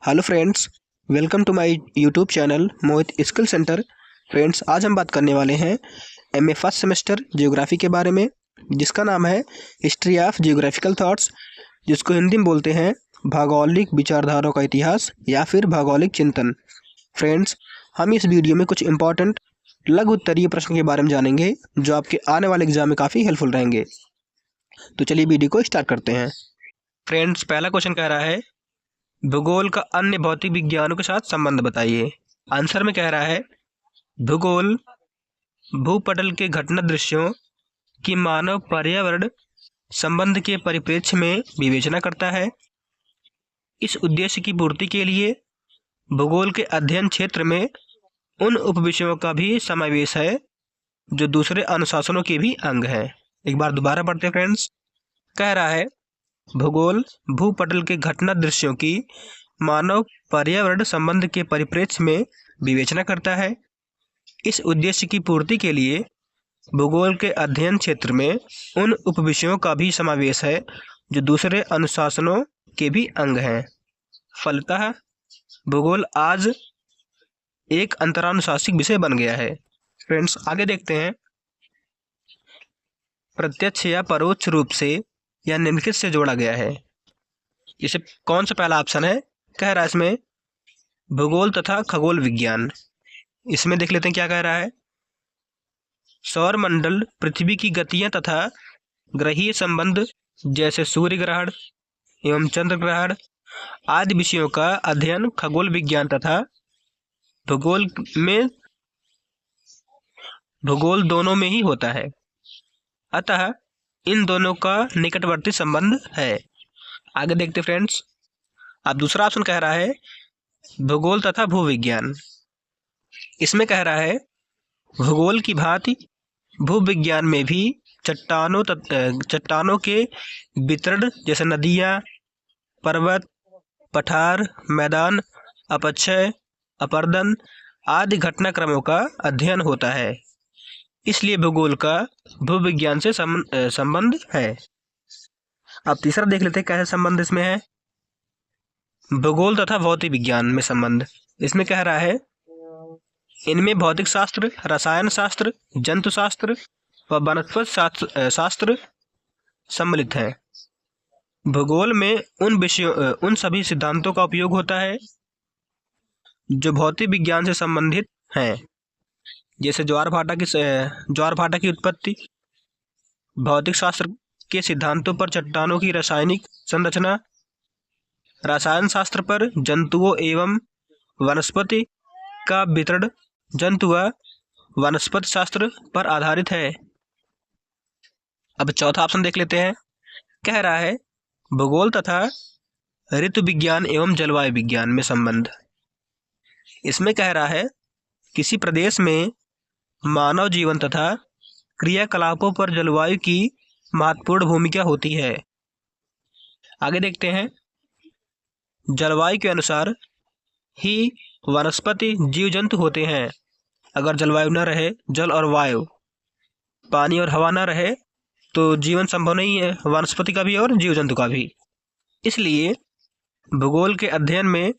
Hello friends, welcome to my YouTube channel Mohit skill centre. Friends, आज हम बात करने वाले हैं एमए फर्स्ट सेमेस्टर जियोग्राफी के बारे में, जिसका नाम है हिस्ट्री ऑफ जियोग्राफिकल थॉट्स, जिसको हिंदी में बोलते हैं भौगोलिक विचारधाराओं का इतिहास या फिर भौगोलिक चिंतन। फ्रेंड्स, हम इस वीडियो में कुछ इंपॉर्टेंट लघु उत्तरीय प्रश्न के बारे में जानेंगे जो आपके आने वाले एग्जाम में काफ़ी हेल्पफुल रहेंगे। तो चलिए वीडियो को स्टार्ट करते हैं। फ्रेंड्स, पहला क्वेश्चन कह रहा है भूगोल का अन्य भौतिक विज्ञानों के साथ संबंध बताइए। आंसर में कह रहा है भूगोल भूपटल के घटना दृश्यों की मानव पर्यावरण संबंध के परिप्रेक्ष्य में विवेचना करता है। इस उद्देश्य की पूर्ति के लिए भूगोल के अध्ययन क्षेत्र में उन उपविषयों का भी समावेश है जो दूसरे अनुशासनों के भी अंग हैं। एक बार दोबारा पढ़ते फ्रेंड्स। कह रहा है भूगोल भूपटल के घटना दृश्यों की मानव पर्यावरण संबंध के परिप्रेक्ष्य में विवेचना करता है। इस उद्देश्य की पूर्ति के लिए भूगोल के अध्ययन क्षेत्र में उन उपविषयों का भी समावेश है जो दूसरे अनुशासनों के भी अंग हैं। फलतः भूगोल आज एक अंतरानुशासिक विषय बन गया है। फ्रेंड्स, आगे देखते हैं। प्रत्यक्ष या परोक्ष रूप से या निम्नलिखित से जोड़ा गया है। इसे कौन सा पहला ऑप्शन है? कह रहा है इसमें भूगोल तथा खगोल विज्ञान। इसमें देख लेते हैं क्या कह रहा है। सौर मंडल, पृथ्वी की गतियां तथा ग्रहीय संबंध जैसे सूर्य ग्रहण एवं चंद्र ग्रहण आदि विषयों का अध्ययन खगोल विज्ञान तथा भूगोल दोनों में ही होता है। अतः इन दोनों का निकटवर्ती संबंध है। आगे देखते फ्रेंड्स। अब दूसरा ऑप्शन कह रहा है भूगोल तथा भूविज्ञान। इसमें कह रहा है भूगोल की भांति भूविज्ञान में भी चट्टानों के वितरण जैसे नदियाँ, पर्वत, पठार, मैदान, अपक्षय, अपर्दन आदि घटनाक्रमों का अध्ययन होता है। इसलिए भूगोल का भूविज्ञान से संबंध है। अब तीसरा देख लेते हैं कैसे संबंध इसमें है। भूगोल तथा भौतिक विज्ञान में संबंध। इसमें कह रहा है इनमें भौतिक शास्त्र, रसायन शास्त्र, जंतु शास्त्र व वनस्पति शास्त्र सम्मिलित है। भूगोल में उन सभी सिद्धांतों का उपयोग होता है जो भौतिक विज्ञान से संबंधित हैं, जैसे ज्वार भाटा की उत्पत्ति, भौतिक शास्त्र के सिद्धांतों पर चट्टानों की रासायनिक संरचना, रसायन शास्त्र पर जंतुओं एवं वनस्पति का वितरण जंतु व वनस्पति शास्त्र पर आधारित है। अब चौथा ऑप्शन देख लेते हैं। कह रहा है भूगोल तथा ऋतु विज्ञान एवं जलवायु विज्ञान में संबंध। इसमें कह रहा है किसी प्रदेश में मानव जीवन तथा क्रियाकलापों पर जलवायु की महत्वपूर्ण भूमिका होती है। आगे देखते हैं। जलवायु के अनुसार ही वनस्पति जीव जंतु होते हैं। अगर जलवायु न रहे, जल और वायु, पानी और हवा न रहे तो जीवन संभव नहीं है, वनस्पति का भी और जीव जंतु का भी। इसलिए भूगोल के अध्ययन में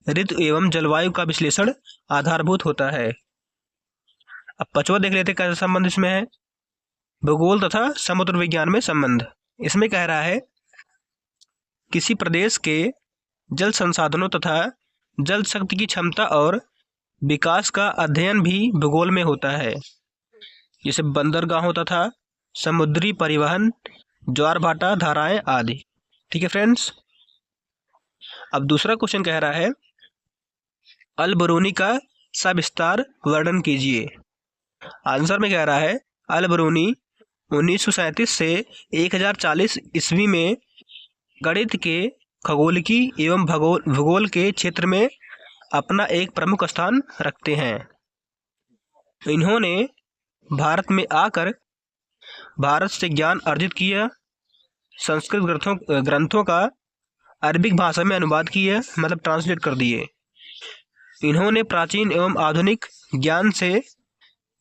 ऋतु एवं जलवायु का विश्लेषण आधारभूत होता है। अब पांचवा देख लेते कैसा संबंध इसमें है। भूगोल तथा समुद्र विज्ञान में संबंध। इसमें कह रहा है किसी प्रदेश के जल संसाधनों तथा जल शक्ति की क्षमता और विकास का अध्ययन भी भूगोल में होता है, जैसे बंदरगाहों तथा समुद्री परिवहन, ज्वार भाटा धाराएं आदि। ठीक है फ्रेंड्स। अब दूसरा क्वेश्चन कह रहा है अल बरूनी का सविस्तार वर्णन कीजिए। आंसर में कह रहा है अल बरूनी 1937 से 1040 ईस्वी में गणित के खगोलिकी एवं भूगोल के क्षेत्र में अपना एक प्रमुख स्थान रखते हैं। इन्होंने भारत में आकर भारत से ज्ञान अर्जित किया, संस्कृत ग्रंथों का अरबिक भाषा में अनुवाद किया, मतलब ट्रांसलेट कर दिए। इन्होंने प्राचीन एवं आधुनिक ज्ञान से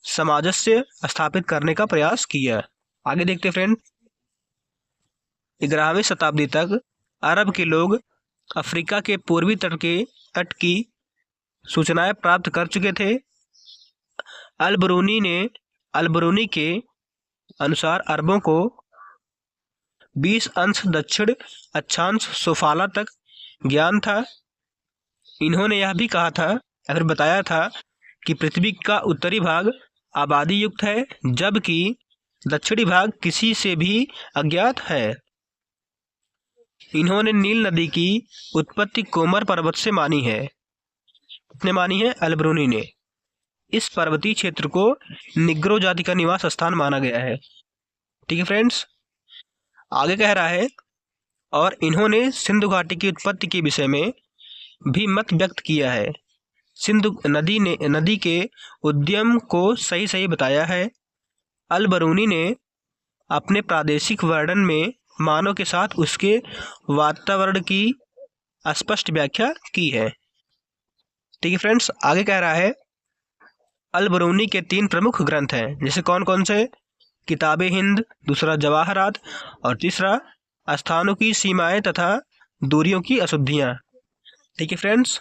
सामंजस्य स्थापित करने का प्रयास किया। आगे देखते फ्रेंड। 11वीं शताब्दी तक अरब के लोग अफ्रीका के पूर्वी तट की सूचनाएं प्राप्त कर चुके थे। अल-बरूनी के अनुसार अरबों को 20 अंश दक्षिण अक्षांश सोफाला तक ज्ञान था। इन्होंने यह भी कहा था या फिर बताया था कि पृथ्वी का उत्तरी भाग आबादी युक्त है, जबकि दक्षिणी भाग किसी से भी अज्ञात है। इन्होंने नील नदी की उत्पत्ति कोमर पर्वत से मानी है। किसने मानी है? अल-बरूनी ने। इस पर्वतीय क्षेत्र को निग्रो जाति का निवास स्थान माना गया है। ठीक है फ्रेंड्स, आगे कह रहा है, और इन्होंने सिंधु घाटी की उत्पत्ति के विषय में भी मत व्यक्त किया है। सिंधु नदी के उद्गम को सही सही बताया है। अल-बरूनी ने अपने प्रादेशिक वर्णन में मानव के साथ उसके वातावरण की स्पष्ट व्याख्या की है। ठीक है फ्रेंड्स, आगे कह रहा है, अल-बरूनी के 3 प्रमुख ग्रंथ हैं, जैसे कौन कौन से? किताबे हिंद, दूसरा जवाहरात, और तीसरा स्थानों की सीमाएं तथा दूरियों की अशुद्धियाँ। ठीक है फ्रेंड्स,